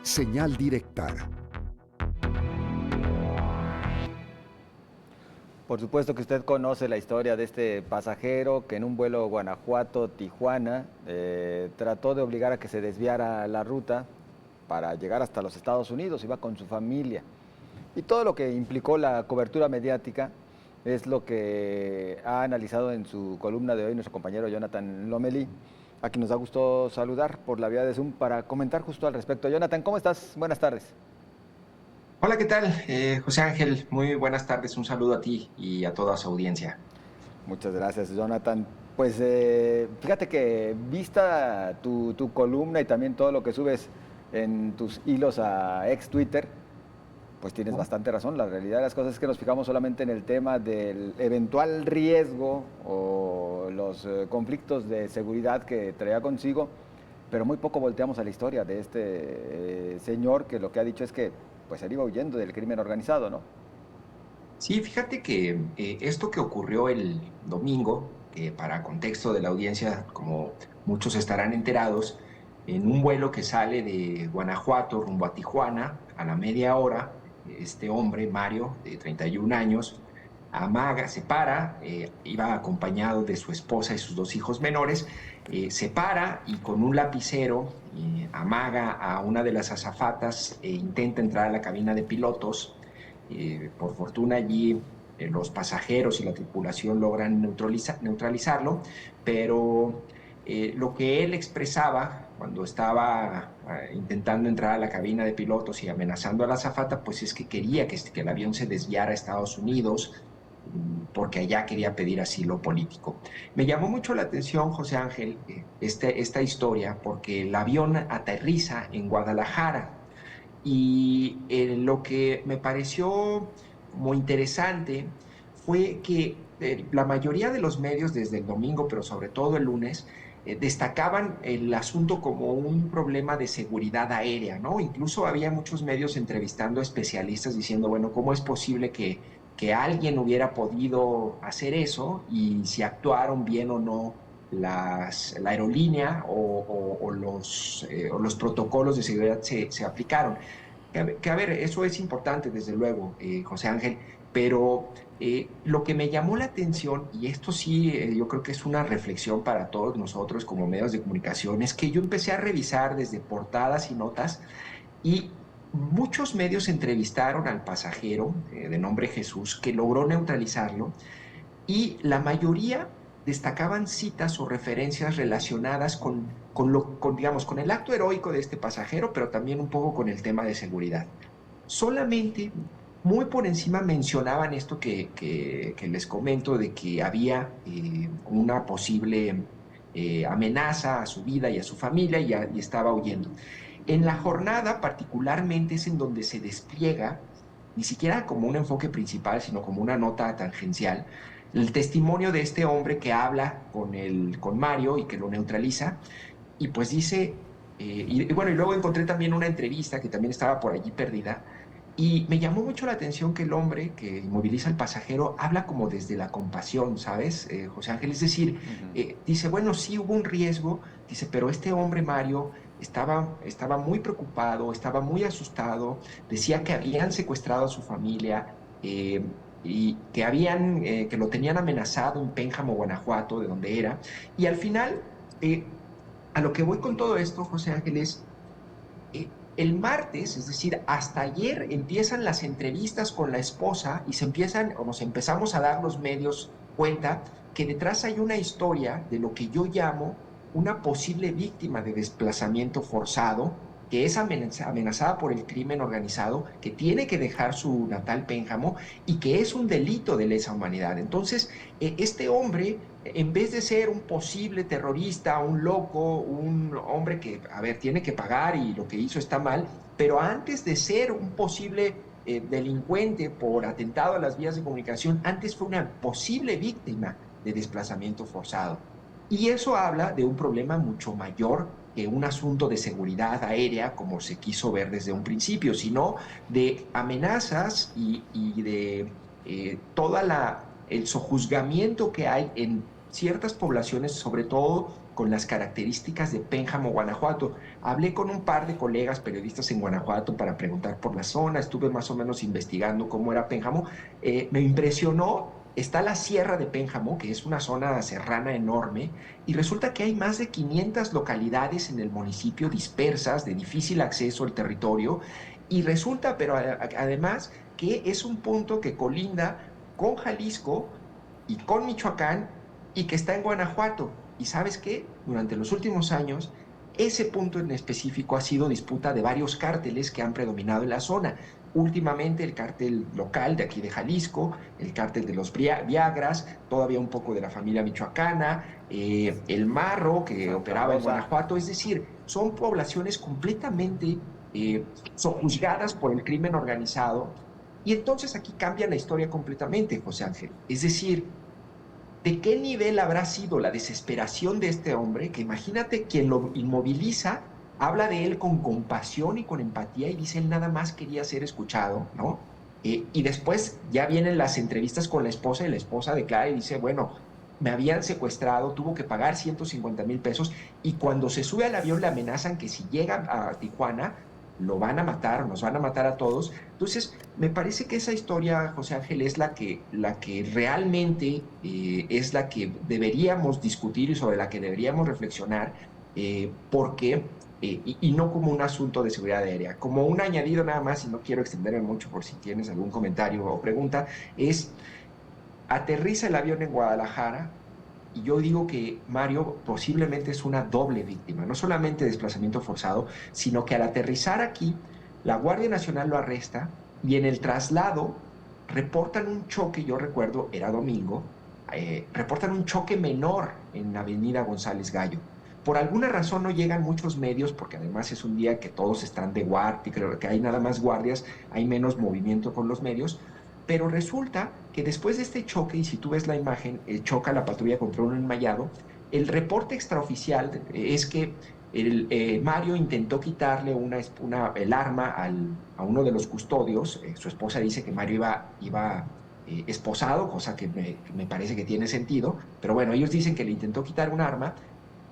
Señal directa. Por supuesto que usted conoce la historia de este pasajero que en un vuelo Guanajuato-Tijuana trató de obligar a que se desviara la ruta para llegar hasta los Estados Unidos, iba con su familia. Y todo lo que implicó la cobertura mediática es lo que ha analizado en su columna de hoy nuestro compañero Jonathan Lomelí, a quien nos da gusto saludar por la vía de Zoom para comentar justo al respecto. Jonathan, ¿cómo estás? Buenas tardes. Hola, ¿qué tal? José Ángel, muy buenas tardes. Un saludo a ti y a toda su audiencia. Muchas gracias, Jonathan. Pues fíjate que vista tu columna y también todo lo que subes en tus hilos a ex Twitter, pues tienes bastante razón. La realidad de las cosas es que nos fijamos solamente en el tema del eventual riesgo o los conflictos de seguridad que traía consigo, pero muy poco volteamos a la historia de este señor que lo que ha dicho es que pues él iba huyendo del crimen organizado, ¿no? Sí, fíjate que esto que ocurrió el domingo, que para contexto de la audiencia, como muchos estarán enterados, en un vuelo que sale de Guanajuato rumbo a Tijuana, a la media hora, este hombre, Mario, de 31 años, amaga, se para, iba acompañado de su esposa y sus dos hijos menores, se para y con un lapicero amaga a una de las azafatas e intenta entrar a la cabina de pilotos. Por fortuna allí los pasajeros y la tripulación logran neutralizarlo, pero lo que él expresaba cuando estaba intentando entrar a la cabina de pilotos y amenazando a la azafata, pues es que quería que el avión se desviara a Estados Unidos, porque allá quería pedir asilo político. Me llamó mucho la atención, José Ángel, esta historia, porque el avión aterriza en Guadalajara. Y lo que me pareció muy interesante fue que la mayoría de los medios desde el domingo, pero sobre todo el lunes, destacaban el asunto como un problema de seguridad aérea, ¿no? Incluso había muchos medios entrevistando a especialistas diciendo, bueno, ¿cómo es posible que alguien hubiera podido hacer eso y si actuaron bien o no la aerolínea o los protocolos de seguridad se aplicaron? A ver, eso es importante, desde luego, José Ángel, pero lo que me llamó la atención, y esto sí, yo creo que es una reflexión para todos nosotros como medios de comunicación, es que yo empecé a revisar desde portadas y notas y muchos medios entrevistaron al pasajero de nombre Jesús, que logró neutralizarlo, y la mayoría destacaban citas o referencias relacionadas digamos, con el acto heroico de este pasajero, pero también un poco con el tema de seguridad. Solamente muy por encima mencionaban esto que les comento de que había una posible amenaza a su vida y a su familia y estaba huyendo. En la jornada particularmente es en donde se despliega, ni siquiera como un enfoque principal, sino como una nota tangencial, el testimonio de este hombre que habla con Mario y que lo neutraliza, y pues dice, y bueno, y luego encontré también una entrevista que también estaba por allí perdida, y me llamó mucho la atención que el hombre que inmoviliza al pasajero habla como desde la compasión, ¿sabes, José Ángel? Es decir, Ujú. dice, bueno, sí hubo un riesgo, dice, pero este hombre, Mario, estaba muy preocupado, estaba muy asustado, decía que habían secuestrado a su familia, y que lo tenían amenazado en Pénjamo, Guanajuato, de donde era, y al final, a lo que voy con todo esto, José Ángeles, el martes, es decir, hasta ayer empiezan las entrevistas con la esposa y o nos empezamos a dar los medios cuenta que detrás hay una historia de lo que yo llamo una posible víctima de desplazamiento forzado, que es amenazada por el crimen organizado, que tiene que dejar su natal Pénjamo y que es un delito de lesa humanidad. Entonces, este hombre, en vez de ser un posible terrorista, un loco, un hombre que, a ver, tiene que pagar y lo que hizo está mal, pero antes de ser un posible delincuente por atentado a las vías de comunicación, antes fue una posible víctima de desplazamiento forzado. Y eso habla de un problema mucho mayor que un asunto de seguridad aérea, como se quiso ver desde un principio, sino de amenazas y de el sojuzgamiento que hay en ciertas poblaciones, sobre todo con las características de Pénjamo, Guanajuato. Hablé con un par de colegas periodistas en Guanajuato para preguntar por la zona, estuve más o menos investigando cómo era Pénjamo. Me impresionó, está la Sierra de Pénjamo, que es una zona serrana enorme, y resulta que hay más de 500 localidades en el municipio dispersas, de difícil acceso al territorio, y resulta, pero además, que es un punto que colinda con Jalisco y con Michoacán y que está en Guanajuato. ¿Y sabes qué? Durante los últimos años, ese punto en específico ha sido disputa de varios cárteles que han predominado en la zona. Últimamente el cártel local de aquí de Jalisco, el cártel de los Viagras, todavía un poco de la familia michoacana, el Marro que Santa operaba en Rosa. Guanajuato. Es decir, son poblaciones completamente sojuzgadas por el crimen organizado. Y entonces aquí cambia la historia completamente, José Ángel. Es decir, ¿de qué nivel habrá sido la desesperación de este hombre? Que imagínate, quien lo inmoviliza habla de él con compasión y con empatía y dice él nada más quería ser escuchado, ¿no? Y después ya vienen las entrevistas con la esposa y la esposa declara y dice, bueno, me habían secuestrado, tuvo que pagar 150,000 pesos y cuando se sube al avión le amenazan que si llega a Tijuana lo van a matar, nos van a matar a todos. Entonces, me parece que esa historia, José Ángel, es la que realmente es la que deberíamos discutir y sobre la que deberíamos reflexionar, porque, y no como un asunto de seguridad aérea, como un añadido nada más, y no quiero extenderme mucho por si tienes algún comentario o pregunta, es aterriza el avión en Guadalajara. Y yo digo que Mario posiblemente es una doble víctima, no solamente desplazamiento forzado, sino que al aterrizar aquí, la Guardia Nacional lo arresta y en el traslado reportan un choque, yo recuerdo, era domingo, reportan un choque menor en Avenida González Gallo. Por alguna razón no llegan muchos medios, porque además es un día que todos están de guardia, creo que hay nada más guardias, hay menos movimiento con los medios, pero resulta que después de este choque, y si tú ves la imagen, choca la patrulla contra un enmayado, el reporte extraoficial es que Mario intentó quitarle el arma a uno de los custodios. Su esposa dice que Mario iba esposado, cosa que me parece que tiene sentido, pero bueno, ellos dicen que le intentó quitar un arma,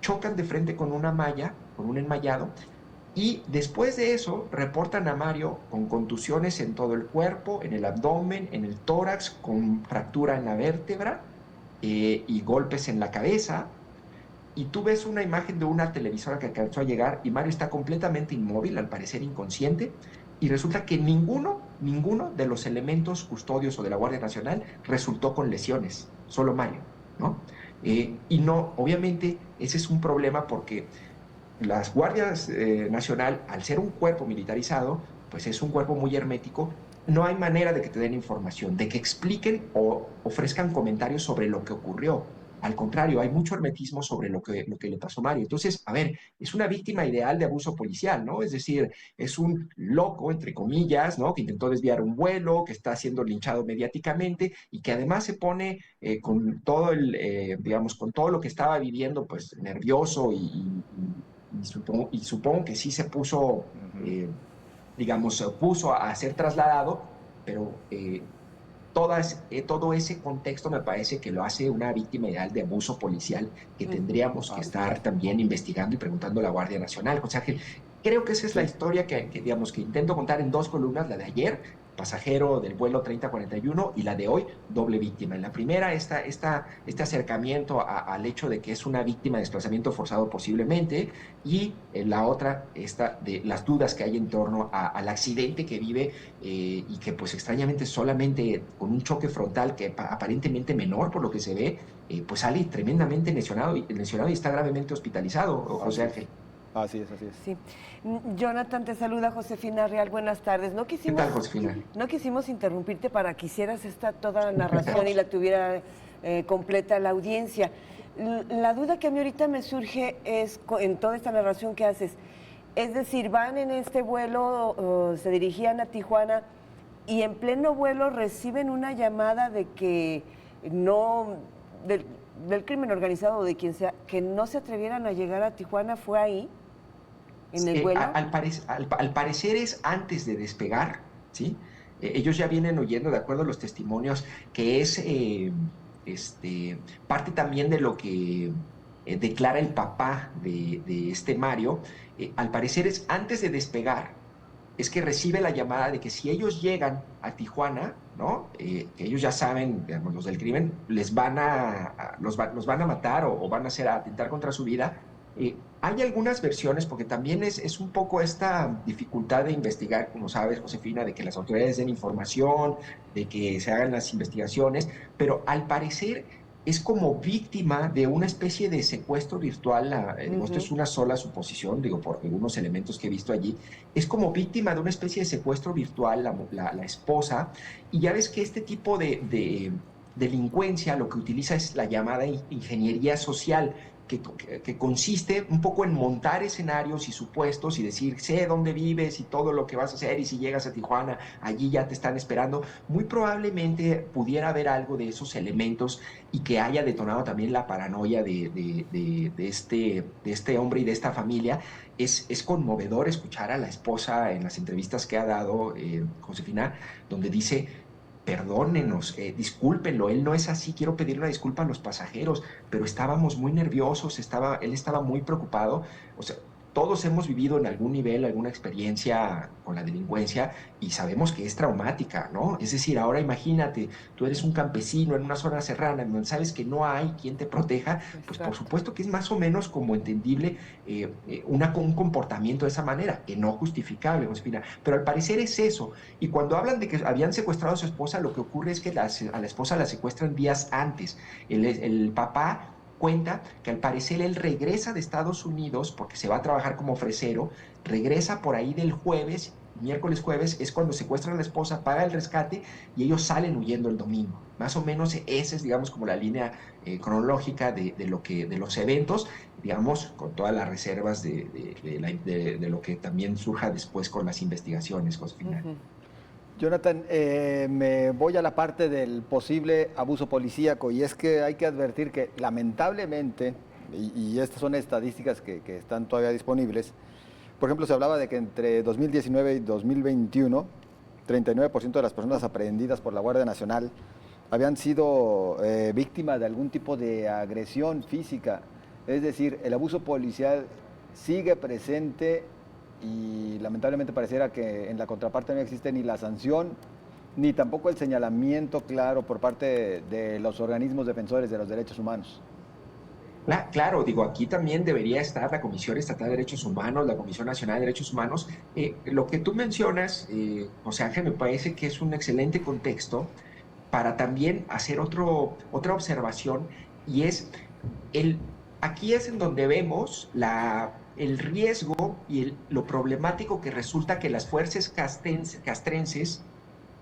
chocan de frente con una malla, con un enmayado, y después de eso, reportan a Mario con contusiones en todo el cuerpo, en el abdomen, en el tórax, con fractura en la vértebra y golpes en la cabeza. Y tú ves una imagen de una televisora que alcanzó a llegar y Mario está completamente inmóvil, al parecer inconsciente, y resulta que ninguno de los elementos custodios o de la Guardia Nacional resultó con lesiones, solo Mario, ¿no? Y no, obviamente ese es un problema porque las Guardias Nacional, al ser un cuerpo militarizado, pues es un cuerpo muy hermético, no hay manera de que te den información, de que expliquen o ofrezcan comentarios sobre lo que ocurrió. Al contrario, hay mucho hermetismo sobre lo que le pasó a Mario. Entonces, a ver, es una víctima ideal de abuso policial, ¿no? Es decir, es un loco, entre comillas, ¿no? Que intentó desviar un vuelo, que está siendo linchado mediáticamente y que además se pone con todo digamos, con todo lo que estaba viviendo, pues nervioso y supongo que sí se puso, digamos, se puso a ser trasladado, pero todo ese contexto me parece que lo hace una víctima ideal de abuso policial que tendríamos que estar también investigando y preguntando a la Guardia Nacional. O sea, que creo que esa es la Sí. historia digamos, que intento contar en dos columnas, la de ayer, pasajero del vuelo 3041, y la de hoy, doble víctima. En la primera, este acercamiento al hecho de que es una víctima de desplazamiento forzado posiblemente, y en la otra, esta de las dudas que hay en torno al accidente que vive, y que pues extrañamente solamente con un choque frontal que aparentemente menor por lo que se ve, pues sale tremendamente lesionado y está gravemente hospitalizado, José Así es. Ángel. Así es, así es. Sí. Jonathan, te saluda Josefina Real, buenas tardes. ¿Qué tal, Josefina? No quisimos interrumpirte para que hicieras toda la narración y la tuviera completa la audiencia. La duda que a mí ahorita me surge es, en toda esta narración que haces, es decir, van en este vuelo, se dirigían a Tijuana y en pleno vuelo reciben una llamada de que no, del crimen organizado o de quien sea, que no se atrevieran a llegar a Tijuana. ¿Fue ahí? ¿En el vuelo? Al parecer es antes de despegar, ¿sí? Ellos ya vienen oyendo, de acuerdo a los testimonios, que es parte también de lo que declara el papá de este Mario, al parecer es antes de despegar, es que recibe la llamada de que si ellos llegan a Tijuana, ¿no? Que ellos ya saben, digamos, los del crimen, los van a matar o van a hacer a atentar contra su vida. Hay algunas versiones, porque también es un poco esta dificultad de investigar, como sabes, Josefina, de que las autoridades den información, de que se hagan las investigaciones, pero al parecer es como víctima de una especie de secuestro virtual. Digo, esto es una sola suposición, digo, por algunos elementos que he visto allí. Es como víctima de una especie de secuestro virtual la esposa, y ya ves que este tipo de delincuencia lo que utiliza es la llamada ingeniería social, que consiste un poco en montar escenarios y supuestos y decir, sé dónde vives y todo lo que vas a hacer, y si llegas a Tijuana, allí ya te están esperando. Muy probablemente pudiera haber algo de esos elementos y que haya detonado también la paranoia de este hombre y de esta familia. Es conmovedor escuchar a la esposa en las entrevistas que ha dado Josefina, donde dice: perdónenos, discúlpenlo, él no es así, quiero pedirle una disculpa a los pasajeros, pero estábamos muy nerviosos, él estaba muy preocupado. O sea, todos hemos vivido en algún nivel alguna experiencia con la delincuencia y sabemos que es traumática, ¿no? Es decir, ahora imagínate, tú eres un campesino en una zona serrana en donde sabes que no hay quien te proteja, pues por Exacto. supuesto que es más o menos como entendible un comportamiento de esa manera, que no justificable, Josefina, pero al parecer es eso. Y cuando hablan de que habían secuestrado a su esposa, lo que ocurre es que a la esposa la secuestran días antes. El papá cuenta que al parecer él regresa de Estados Unidos porque se va a trabajar como fresero, regresa por ahí del jueves, miércoles jueves, es cuando secuestran a la esposa, paga el rescate y ellos salen huyendo el domingo. Más o menos esa es, digamos, como la línea cronológica de los eventos, digamos, con todas las reservas de lo que también surja después con las investigaciones, Josefina. Ujú. Jonathan, me voy a la parte del posible abuso policíaco, y es que hay que advertir que lamentablemente, y estas son estadísticas que están todavía disponibles, por ejemplo, se hablaba de que entre 2019 y 2021, 39% de las personas aprehendidas por la Guardia Nacional habían sido víctimas de algún tipo de agresión física. Es decir, el abuso policial sigue presente, y lamentablemente pareciera que en la contraparte no existe ni la sanción ni tampoco el señalamiento claro por parte de los organismos defensores de los derechos humanos. Claro, digo, aquí también debería estar la Comisión Estatal de Derechos Humanos, la Comisión Nacional de Derechos Humanos. Lo que tú mencionas, José Ángel, me parece que es un excelente contexto para también hacer otra observación, y es, aquí es en donde vemos el riesgo y lo problemático que resulta que las fuerzas castrenses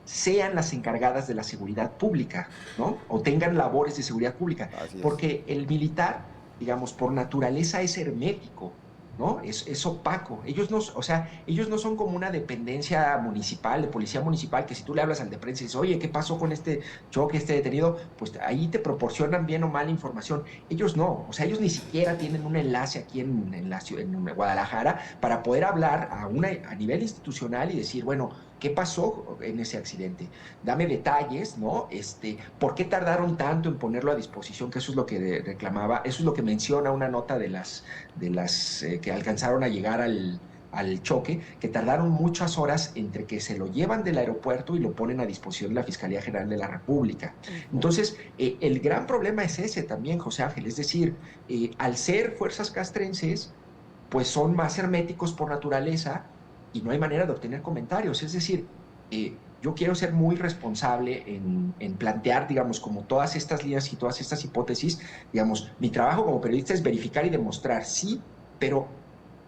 sean las encargadas de la seguridad pública, ¿no? O tengan labores de seguridad pública, Así es. porque el militar, digamos, por naturaleza es hermético, ¿no? Es opaco. Ellos no, o sea, ellos no son como una dependencia municipal, de policía municipal, que si tú le hablas al de prensa y dices, oye, ¿qué pasó con este choque, este detenido? Pues ahí te proporcionan bien o mal información. Ellos no, o sea, ellos ni siquiera tienen un enlace aquí en la ciudad, en Guadalajara, para poder hablar a nivel institucional y decir, bueno, ¿qué pasó en ese accidente? Dame detalles, ¿no? ¿Por qué tardaron tanto en ponerlo a disposición? Que eso es lo que reclamaba, eso es lo que menciona una nota de las que alcanzaron a llegar al choque, que tardaron muchas horas entre que se lo llevan del aeropuerto y lo ponen a disposición de la Fiscalía General de la República. Entonces, el gran problema es ese también, José Ángel, es decir, al ser fuerzas castrenses, pues son más herméticos por naturaleza y no hay manera de obtener comentarios. Es decir, yo quiero ser muy responsable en plantear, digamos, como todas estas líneas y todas estas hipótesis. Digamos, mi trabajo como periodista es verificar y demostrar, sí, pero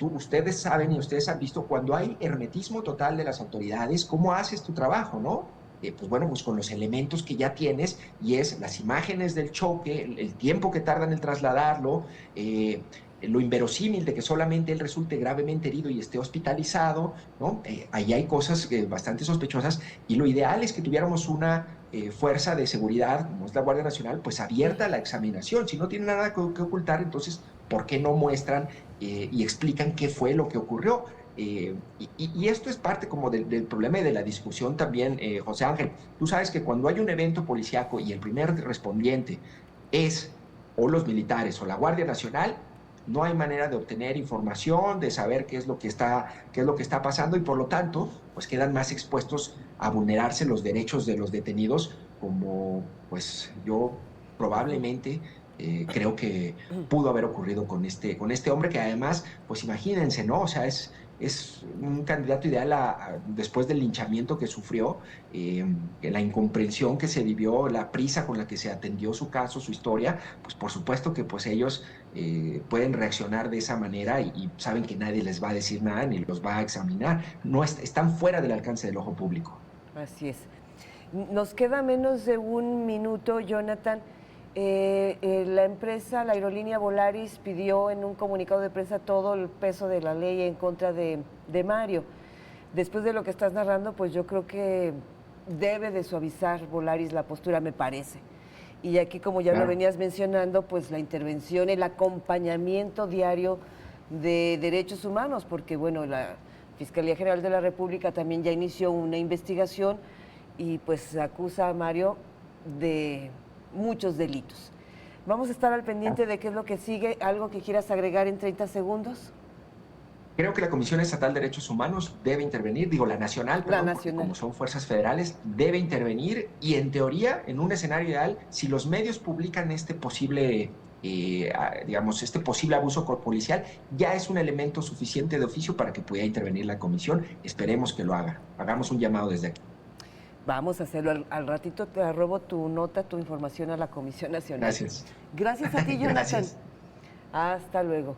ustedes saben y ustedes han visto cuando hay hermetismo total de las autoridades, ¿cómo haces tu trabajo, no? Pues bueno, pues con los elementos que ya tienes, y es las imágenes del choque, el tiempo que tardan en trasladarlo, lo inverosímil de que solamente él resulte gravemente herido y esté hospitalizado, ¿no? Ahí hay cosas bastante sospechosas, y lo ideal es que tuviéramos una fuerza de seguridad, como es la Guardia Nacional, pues abierta a la examinación. Si no tienen nada que ocultar, entonces, ¿por qué no muestran y explican qué fue lo que ocurrió? Y esto es parte como del problema y de la discusión también, José Ángel. Tú sabes que cuando hay un evento policíaco y el primer respondiente es o los militares o la Guardia Nacional, no hay manera de obtener información, de saber qué es lo que está pasando, y por lo tanto, pues quedan más expuestos a vulnerarse los derechos de los detenidos, como pues yo probablemente creo que pudo haber ocurrido con este hombre, que además, pues imagínense, ¿no? O sea, es un candidato ideal después del linchamiento que sufrió, la incomprensión que se vivió, la prisa con la que se atendió su caso, su historia, pues por supuesto que pues ellos pueden reaccionar de esa manera, y saben que nadie les va a decir nada ni los va a examinar. No están fuera del alcance del ojo público. Así es. Nos queda menos de un minuto, Jonathan. La empresa, la aerolínea Volaris, pidió en un comunicado de prensa todo el peso de la ley en contra de Mario. Después de lo que estás narrando, pues yo creo que debe de suavizar Volaris la postura, me parece. Y aquí, como ya lo venías mencionando, pues la intervención, el acompañamiento diario de derechos humanos, porque bueno, la Fiscalía General de la República también ya inició una investigación y pues acusa a Mario de muchos delitos. Vamos a estar al pendiente de qué es lo que sigue. ¿Algo que quieras agregar en 30 segundos? Creo que la Comisión Estatal de Derechos Humanos debe intervenir, digo la nacional, perdón, porque como son fuerzas federales, debe intervenir, y en teoría, en un escenario ideal, si los medios publican este posible abuso policial, ya es un elemento suficiente de oficio para que pudiera intervenir la comisión. Esperemos que lo haga. Hagamos un llamado desde aquí. Vamos a hacerlo. Al ratito te robo tu nota, tu información a la Comisión Nacional. Gracias. Gracias a ti, Jonathan. Gracias. Hasta luego.